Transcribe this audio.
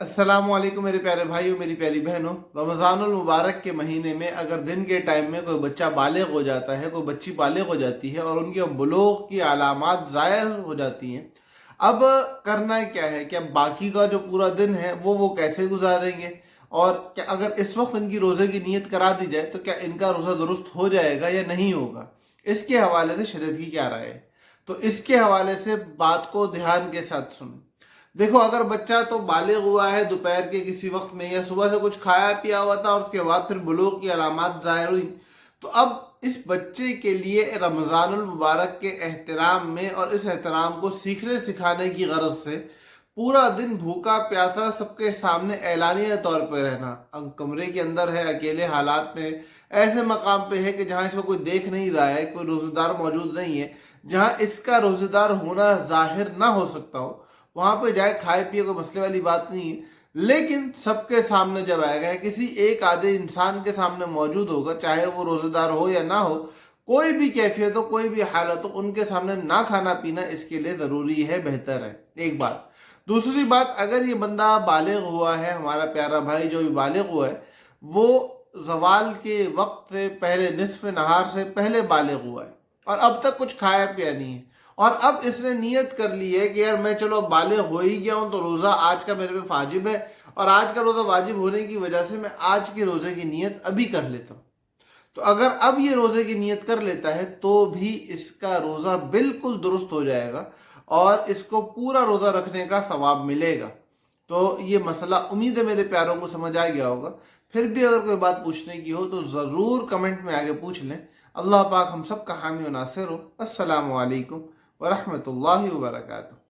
अस्सलाम वालेकुम मेरे प्यारे भाइयों, मेरी प्यारी बहनों। रमज़ानुल मुबारक के महीने में अगर दिन के टाइम में कोई बच्चा बालिग हो जाता है, कोई बच्ची बालिग हो जाती है और उनके बुलूग की अलामात ज़ाहिर हो जाती हैं, अब करना क्या है कि अब बाकी का जो पूरा दिन है वो कैसे गुजारेंगे, और क्या अगर इस वक्त इनकी रोज़े की नीयत करा दी जाए तो क्या इनका रोज़ा दुरुस्त हो जाएगा या नहीं होगा। इसके हवाले से शरीयत की क्या राय है, तो इसके हवाले से बात को ध्यान के साथ सुनो। देखो, अगर बच्चा तो बालिग हुआ है दोपहर के किसी वक्त में, या सुबह से कुछ खाया पिया हुआ था और उसके बाद फिर बुलूग की अलामात ज़ाहिर हुई, तो अब इस बच्चे के लिए रमज़ानुल मुबारक के एहतराम में और इस एहतराम को सीखने सिखाने की गरज से पूरा दिन भूखा प्यासा सबके सामने एलानिया तौर पर रहना, अब कमरे के अंदर है, अकेले हालात में, ऐसे मकाम पे है कि जहाँ इसको कोई देख नहीं रहा है, कोई रोज़ेदार मौजूद नहीं है, जहाँ इसका रोज़ेदार होना जाहिर ना हो सकता हो, वहां पे जाए खाए पिए, कोई मसले वाली बात नहीं है। लेकिन सबके सामने जब आएगा, किसी एक आधे इंसान के सामने मौजूद होगा, चाहे वो रोजेदार हो या ना हो, कोई भी कैफियत हो, कोई भी हालत हो, उनके सामने ना खाना पीना इसके लिए ज़रूरी है, बेहतर है। एक बात। दूसरी बात, अगर ये बंदा बालिग हुआ है, हमारा प्यारा भाई जो भी बालिग हुआ है, वो जवाल के वक्त से पहले, निस्फ नहार से पहले बालिग हुआ है और अब तक कुछ खाया पिया नहीं है, और अब इसने नियत कर ली है कि यार मैं चलो बालिग हो ही गया हूं, तो रोज़ा आज का मेरे पे वाजिब है, और आज का रोज़ा वाजिब होने की वजह से मैं आज के रोज़े की नियत अभी कर लेता हूँ। तो अगर अब ये रोज़े की नियत कर लेता है तो भी इसका रोज़ा बिल्कुल दुरुस्त हो जाएगा और इसको पूरा रोज़ा रखने का सवाब मिलेगा। तो ये मसला उम्मीद है मेरे प्यारों को समझ आ गया होगा। फिर भी अगर कोई बात पूछने की हो तो ज़रूर कमेंट में आगे पूछ लें। अल्लाह पाक हम सब का हामी व नासिर हो। अस्सलामु अलैकुम वरहमतुल्लाहि वबरकातुहू।